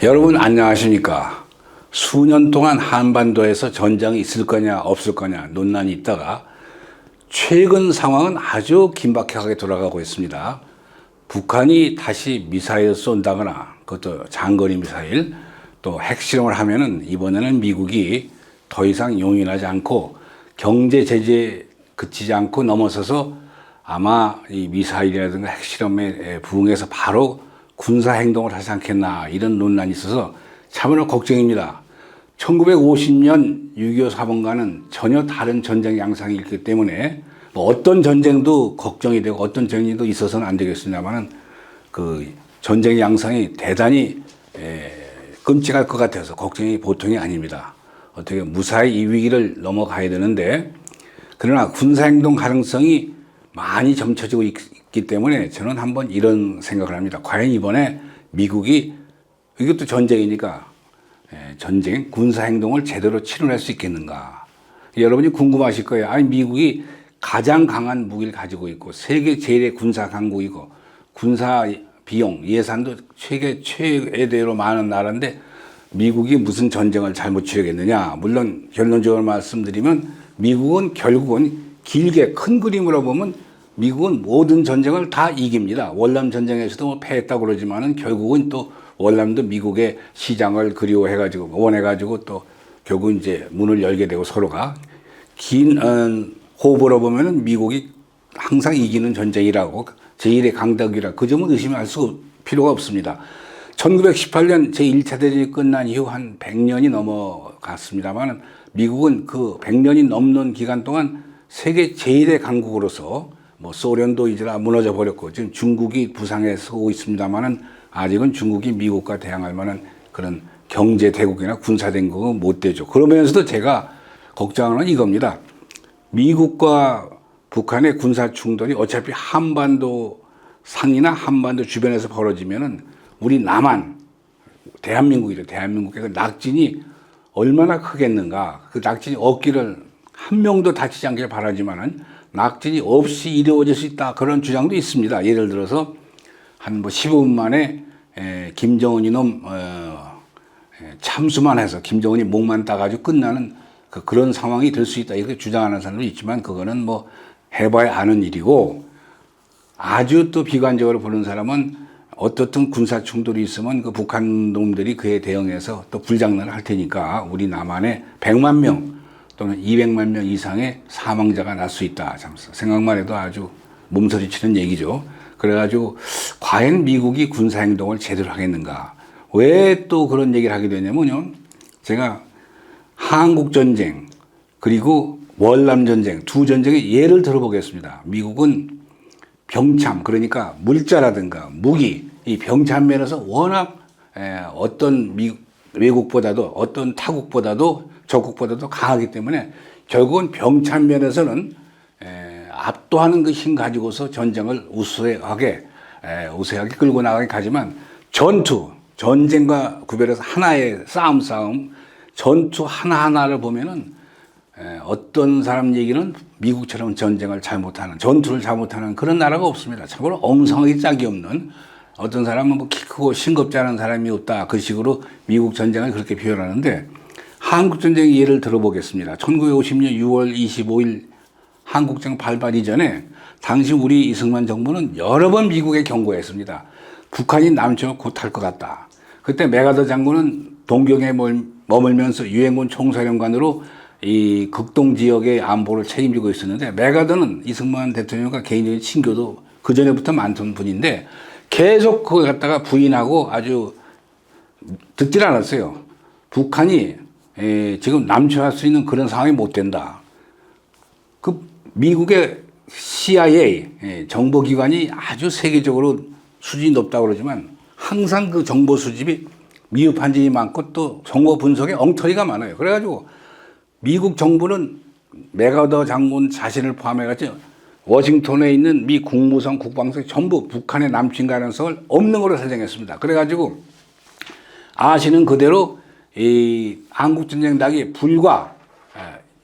여러분 안녕하십니까? 수년 동안 한반도에서 전쟁이 있을 거냐 없을 거냐 논란이 있다가 최근 상황은 아주 긴박하게 돌아가고 있습니다. 북한이 다시 미사일 쏜다거나 그것도 장거리 미사일 또 핵실험을 하면은 이번에는 미국이 더 이상 용인하지 않고 경제 제재에 그치지 않고 넘어서서 아마 이 미사일이라든가 핵실험에 부응해서 바로 군사 행동을 하지 않겠나 이런 논란이 있어서 참으로 걱정입니다. 1950년 6.25 사범과는 전혀 다른 전쟁 양상이 있기 때문에 뭐 어떤 전쟁도 걱정이 되고 어떤 전쟁도 있어서는 안 되겠습니다만은 그 전쟁 양상이 대단히 끔찍할 것 같아서 걱정이 보통이 아닙니다. 어떻게 무사히 이 위기를 넘어가야 되는데 그러나 군사행동 가능성이 많이 점쳐지고 있기 때문에 저는 한번 이런 생각을 합니다. 과연 이번에 미국이 이것도 전쟁이니까 전쟁 군사행동을 제대로 치러낼 수 있겠는가. 여러분이 궁금하실 거예요. 아니 미국이 가장 강한 무기를 가지고 있고 세계 제일의 군사 강국이고 군사 비용 예산도 세계 최대로 많은 나라인데 미국이 무슨 전쟁을 잘못 치르겠느냐. 물론 결론적으로 말씀드리면 미국은 결국은 길게 큰 그림으로 보면 미국은 모든 전쟁을 다 이깁니다. 월남 전쟁에서도 뭐 패했다고 그러지만은 결국은 또 월남도 미국의 시장을 그리워해가지고 원해가지고 또 결국 이제 문을 열게 되고 서로가 긴 호흡으로 보면은 미국이 항상 이기는 전쟁이라고 제1의 강덕이라 그 점은 의심할 필요가 없습니다. 1918년 제1차 대전이 끝난 이후 한 100년이 넘어갔습니다만 미국은 그 100년이 넘는 기간 동안 세계 제1의 강국으로서 뭐 소련도 이제 무너져 버렸고 지금 중국이 부상에 서고 있습니다만은 아직은 중국이 미국과 대항할 만한 그런 경제 대국이나 군사 대국은 못 되죠. 그러면서도 제가 걱정하는 이겁니다. 미국과 북한의 군사 충돌이 어차피 한반도 상이나 한반도 주변에서 벌어지면은 우리 남한 대한민국의 그 낙진이 얼마나 크겠는가. 그 낙진이 없기를 한 명도 다치지 않길 바라지만은 낙진이 없이 이루어질 수 있다. 그런 주장도 있습니다. 예를 들어서 한 뭐 15분 만에 김정은 이놈 참수만 해서 김정은이 목만 따가지고 끝나는 그런 상황이 될 수 있다. 이렇게 주장하는 사람도 있지만 그거는 뭐 해봐야 아는 일이고 아주 또 비관적으로 보는 사람은 어떻든 군사 충돌이 있으면 그 북한 놈들이 그에 대응해서 또 불장난을 할 테니까 우리 남한에 100만 명 또는 200만 명 이상의 사망자가 날 수 있다. 참 생각만 해도 아주 몸서리치는 얘기죠. 그래가지고 과연 미국이 군사행동을 제대로 하겠는가. 왜 또 그런 얘기를 하게 되냐면요. 제가 한국전쟁 그리고 월남전쟁 두 전쟁의 예를 들어보겠습니다. 미국은 병참 그러니까 물자라든가 무기 이 병참 면에서 워낙 어떤 외국보다도 어떤 타국보다도 적국보다도 강하기 때문에 결국은 병참 면에서는 압도하는 그 힘 가지고서 전쟁을 우세하게 끌고 나가게 가지만 전쟁과 구별해서 하나의 싸움 전투 하나하나를 보면은 어떤 사람 얘기는 미국처럼 전쟁을 잘못하는 전투를 잘못하는 그런 나라가 없습니다. 참고로 엄성하기 짝이 없는 어떤 사람은 뭐 키 크고 싱겁지 않은 사람이 없다. 그 식으로 미국 전쟁을 그렇게 표현하는데 한국전쟁 예를 들어보겠습니다. 1950년 6월 25일 한국전 발발 이전에 당시 우리 이승만 정부는 여러 번 미국에 경고했습니다. 북한이 남쪽을 곧 할 것 같다. 그때 메가더 장군은 동경에 머물면서 유엔군 총사령관으로 이 극동 지역의 안보를 책임지고 있었는데 메가더는 이승만 대통령과 개인적인 친교도 그 전에부터 많던 분인데 계속 그걸 갖다가 부인하고 아주 듣질 않았어요. 북한이 지금 남초할 수 있는 그런 상황이 못 된다. 그 미국의 CIA 정보기관이 아주 세계적으로 수준이 높다고 그러지만 항상 그 정보 수집이 미흡한 점이 많고 또 정보 분석에 엉터리가 많아요. 그래가지고 미국 정부는 메가더 장군 자신을 포함해가지고 워싱턴에 있는 미 국무성 국방성이 전부 북한의 남침 가능성을 없는 걸로 설정했습니다. 그래가지고 아시는 그대로 이 한국전쟁 나기 불과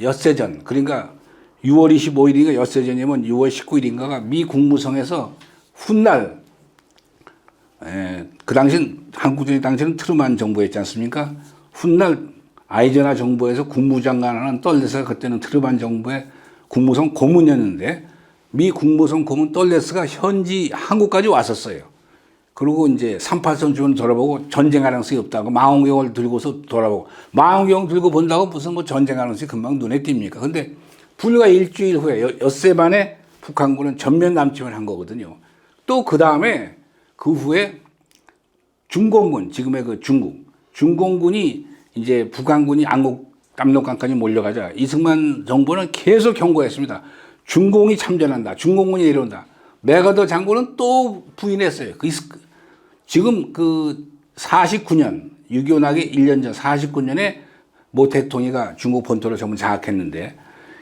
엿새 전 그러니까 6월 25일인가 엿새 전이면 6월 19일인가가 미 국무성에서 훗날 그 당시 한국전쟁 당시는 트루만 정부였지 않습니까? 훗날 아이젠하워 정부에서 국무장관 하는 떨레스가 그때는 트루만 정부의 국무성 고문이었는데 미 국무성 고문 떨레스가 현지 한국까지 왔었어요. 그리고 이제 38선 주변 돌아보고 전쟁 가능성이 없다고 망원경을 들고서 돌아보고 망원경 들고 본다고 무슨 뭐 전쟁 가능성이 금방 눈에 띕니까? 근데 불과 일주일 후에 엿새 만에 북한군은 전면 남침을 한 거거든요. 또 그 다음에 그 후에 중공군, 지금의 그 중공군이 이제 북한군이 압록강까지 몰려가자 이승만 정부는 계속 경고했습니다. 중공이 참전한다. 중공군이 내려온다. 맥아더 장군은 또 부인했어요. 지금 그 49년, 6.25 나기 1년 전 49년에 모 대통령이가 중국 본토를 전부 장악했는데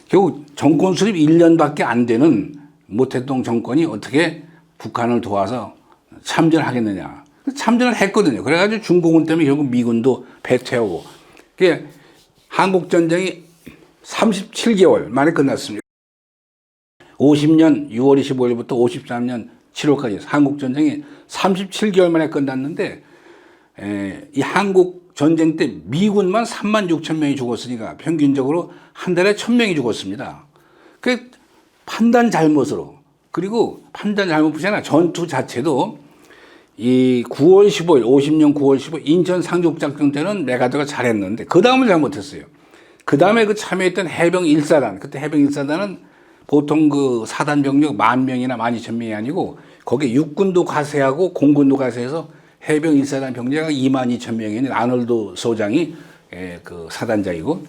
결국 정권 수립 1년밖에 안 되는 모 대통령 정권이 어떻게 북한을 도와서 참전하겠느냐. 참전을 했거든요. 그래가지고 중공군 때문에 결국 미군도 패퇴하고. 그게 한국전쟁이 37개월 만에 끝났습니다. 50년 6월 25일부터 53년 7월까지 한국전쟁이 37개월 만에 끝났는데 이 한국전쟁 때 미군만 3만 6천 명이 죽었으니까 평균적으로 한 달에 1,000명이 죽었습니다. 그 판단 잘못으로 그리고 판단 잘못뿐이 아니라 전투 자체도 이 9월 15일 50년 9월 15일 인천 상륙작전 때는 맥아더가 잘했는데 그 다음을 잘못했어요. 그 다음에 그 참여했던 해병 1사단 그때 해병 1사단은 보통 그 사단 병력 10,000명이나 12,000명이 아니고 거기에 육군도 가세하고 공군도 가세해서 해병 1사단 병력이 22,000명이니 아놀드 소장이 그 사단장이고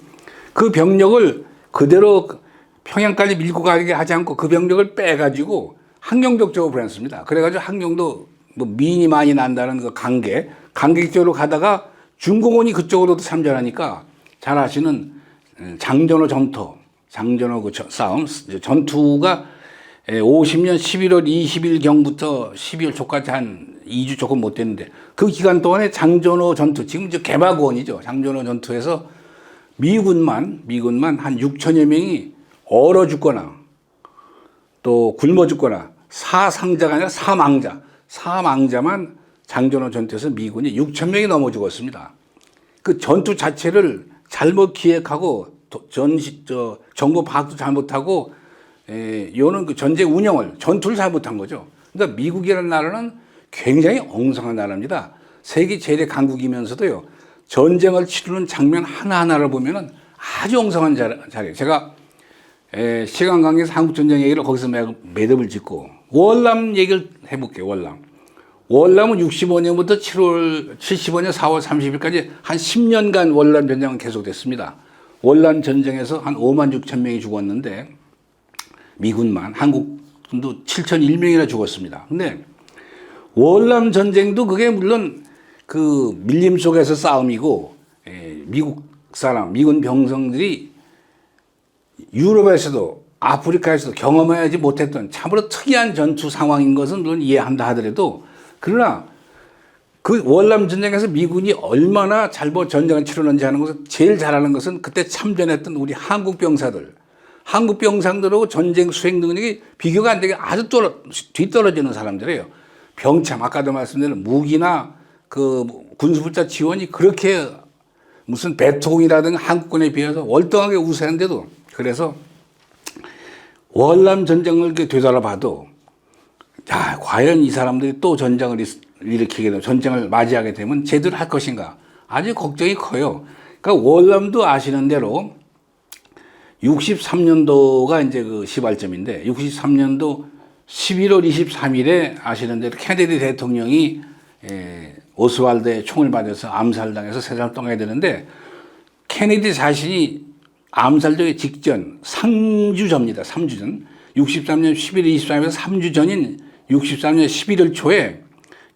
그 병력을 그대로 평양까지 밀고 가게 하지 않고 그 병력을 빼가지고 항경적 쪽으로 보냈습니다. 그래가지고 항경도 뭐 민이 많이 난다는 그 강계 쪽으로 가다가 중공군이 그쪽으로도 참전하니까 잘 아시는 장전호 그 싸움, 전투가 50년 11월 20일경부터 12월 초까지 한 2주 조금 못 됐는데 그 기간 동안에 장전호 전투, 지금 이제 개마고원이죠. 장전호 전투에서 미군만 한 6천여 명이 얼어 죽거나 또 굶어 죽거나 사상자가 아니라 사망자만 장전호 전투에서 미군이 6천 명이 넘어 죽었습니다. 그 전투 자체를 잘못 기획하고 정보 파악도 잘못하고 요는 그 전쟁 운영을 전투를 잘못한 거죠. 그러니까 미국이라는 나라는 굉장히 엉성한 나라입니다. 세계 제일 강국이면서도요 전쟁을 치르는 장면 하나하나를 보면은 아주 엉성한 자리예요. 제가 시간 관계에서 한국전쟁 얘기를 거기서 매듭을 짓고 월남 얘기를 해볼게요. 월남은 65년부터 75년 4월 30일까지 한 10년간 월남 전쟁은 계속됐습니다. 월남 전쟁에서 한 5만 6천 명이 죽었는데 미군만 한국군도 7,001명이나 죽었습니다. 근데 월남 전쟁도 그게 물론 그 밀림 속에서 싸움이고 미군 병성들이 유럽에서도 아프리카에서도 경험하지 못했던 참으로 특이한 전투 상황인 것은 물론 이해한다 하더라도 그러나 그 월남 전쟁에서 미군이 얼마나 잘못 전쟁을 치르는지 하는 것은 제일 잘하는 것은 그때 참전했던 우리 한국 병사들하고 전쟁 수행 능력이 비교가 안 되게 아주 뒤떨어지는 사람들이에요. 병참 아까도 말씀드린 무기나 그 군수부자 지원이 그렇게 무슨 배토공이라든가 한국군에 비해서 월등하게 우세한데도 그래서 월남 전쟁을 되돌아봐도 야, 과연 이 사람들이 또 전쟁을 일으키게 되면 전쟁을 맞이하게 되면 제대로 할 것인가 아주 걱정이 커요. 그러니까 월남도 아시는 대로 63년도가 이제 그 시발점인데 63년도 11월 23일에 아시는 대로 케네디 대통령이 오스왈드의 총을 맞아서 암살당해서 세상을 떠나게 되는데 케네디 자신이 암살되기 직전 3주 전입니다. 3주 전. 63년 11월 23일에서 3주 전인 63년 11월 초에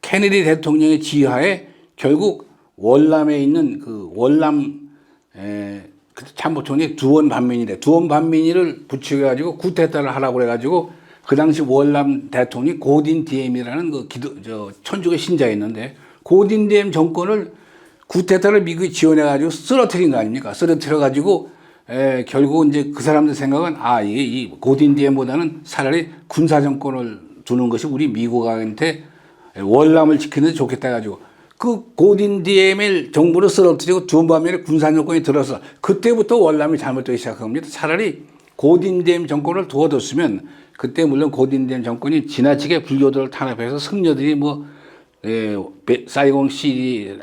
케네디 대통령의 지하에 결국 월남에 있는 그 월남 참모총리 두원 반민이를 부추겨가지고 구테타를 하라고 그래가지고 그 당시 월남 대통령이 고딘 디엠이라는 그 천주교 신자였는데 고딘 디엠 정권을 구테타를 미국이 지원해가지고 쓰러뜨린 거 아닙니까? 쓰러뜨려가지고 결국 이제 그 사람들 생각은 이게 이 고딘 디엠보다는 차라리 군사 정권을 두는 것이 우리 미국한테 월남을 지키는 데 좋겠다 해가지고 그 고딘디엠을 정부를 쓰러뜨리고 주한미군의 군사정권이 들어서 그때부터 월남이 잘못되기 시작한 겁니다. 차라리 고딘디엠 정권을 두어뒀으면 그때 물론 고딘디엠 정권이 지나치게 불교도를 탄압해서 승려들이 사이공 시리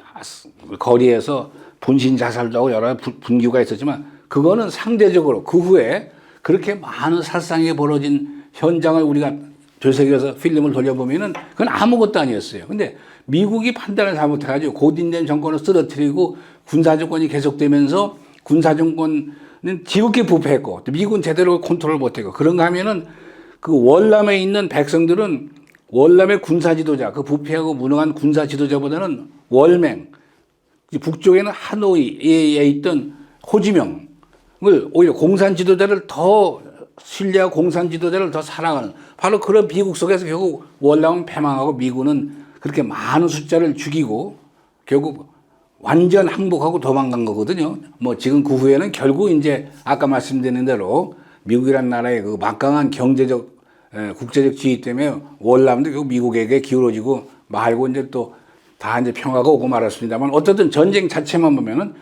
거리에서 분신 자살도 하고 여러 분규가 있었지만 그거는 상대적으로 그 후에 그렇게 많은 살상이 벌어진 현장을 우리가 되새겨서 필름을 돌려보면은 그건 아무것도 아니었어요. 근데 미국이 판단을 잘못해가지고 고딘된 정권을 쓰러뜨리고 군사정권이 계속되면서 군사정권은 지극히 부패했고 또 미국은 제대로 컨트롤 못했고 그런가 하면은 그 월남에 있는 백성들은 월남의 군사 지도자, 그 부패하고 무능한 군사 지도자보다는 월맹, 북쪽에는 하노이에 있던 호지명을 오히려 공산 지도자를 더 신뢰하고 공산 지도자를 더 사랑하는 바로 그런 비극 속에서 결국 월남은 패망하고 미군은 그렇게 많은 숫자를 죽이고 결국 완전 항복하고 도망간 거거든요. 지금 그 후에는 결국 이제 아까 말씀드린 대로 미국이라는 나라의 그 막강한 경제적 국제적 지위 때문에 월남도 결국 미국에게 기울어지고 말고 이제 또 다 이제 평화가 오고 말았습니다만 어쨌든 전쟁 자체만 보면은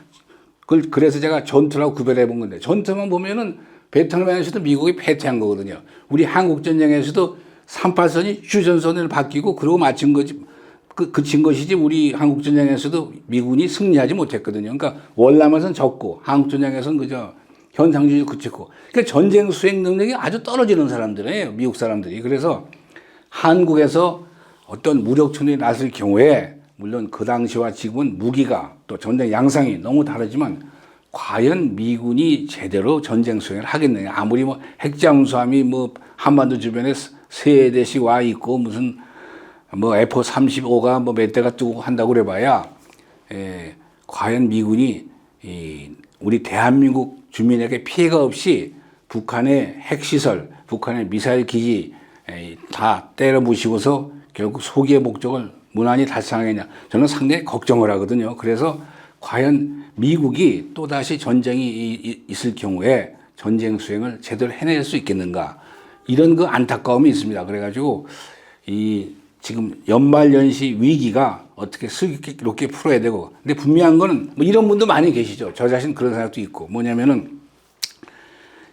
그래서 제가 전투라고 구별해 본 건데 전투만 보면은 베트남에서도 미국이 패퇴한 거거든요. 우리 한국 전쟁에서도 38선이 휴전선을 바뀌고 그러고 마친 거지 그친 것이지 우리 한국 전쟁에서도 미군이 승리하지 못했거든요. 그러니까 월남에서는 졌고 한국 전쟁에서는 그저 현상주의 그쳤고 그러니까 전쟁 수행 능력이 아주 떨어지는 사람들이에요. 미국 사람들이. 그래서 한국에서 어떤 무력천이 났을 경우에 물론 그 당시와 지금은 무기가 또 전쟁 양상이 너무 다르지만 과연 미군이 제대로 전쟁 수행을 하겠느냐. 아무리 핵잠수함이 한반도 주변에 3대씩 와 있고 무슨 F-35가 몇 대가 뜨고 한다고 그래봐야 과연 미군이 우리 대한민국 주민에게 피해가 없이 북한의 핵시설, 북한의 미사일 기지 다 때려 부시고서 결국 소기의 목적을 무난히 달성하겠냐. 저는 상당히 걱정을 하거든요. 그래서 과연 미국이 또다시 전쟁이 있을 경우에 전쟁 수행을 제대로 해낼 수 있겠는가. 이런 그 안타까움이 있습니다. 그래가지고 지금 연말연시 위기가 어떻게 슬기롭게 풀어야 되고. 근데 분명한 거는 이런 분도 많이 계시죠. 저 자신 그런 생각도 있고. 뭐냐면은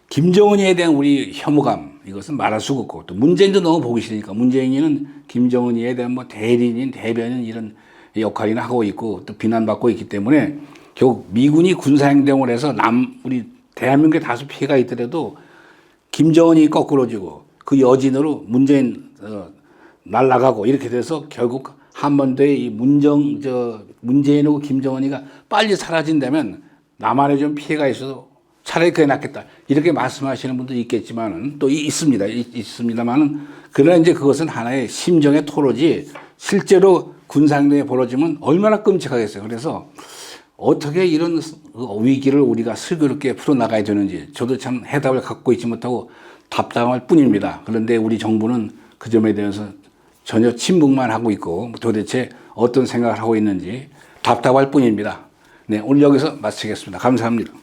김정은이에 대한 우리 혐오감 이것은 말할 수가 없고 또 문재인도 너무 보기 싫으니까 문재인이는 김정은이에 대한 대리인, 대변인 이런 역할이나 하고 있고 또 비난받고 있기 때문에 결국 미군이 군사행동을 해서 우리 대한민국에 다소 피해가 있더라도 김정은이 거꾸로지고 그 여진으로 문재인 날아가고 이렇게 돼서 결국 한반도에 이 문재인하고 김정은이가 빨리 사라진다면 남한에 좀 피해가 있어도 차라리 그게 낫겠다. 이렇게 말씀하시는 분도 있겠지만은 또 있습니다만은 그러나 이제 그것은 하나의 심정의 토로지 실제로 군사행동이 벌어지면 얼마나 끔찍하겠어요. 그래서 어떻게 이런 위기를 우리가 슬기롭게 풀어나가야 되는지 저도 참 해답을 갖고 있지 못하고 답답할 뿐입니다. 그런데 우리 정부는 그 점에 대해서 전혀 침묵만 하고 있고 도대체 어떤 생각을 하고 있는지 답답할 뿐입니다. 네, 오늘 여기서 마치겠습니다. 감사합니다.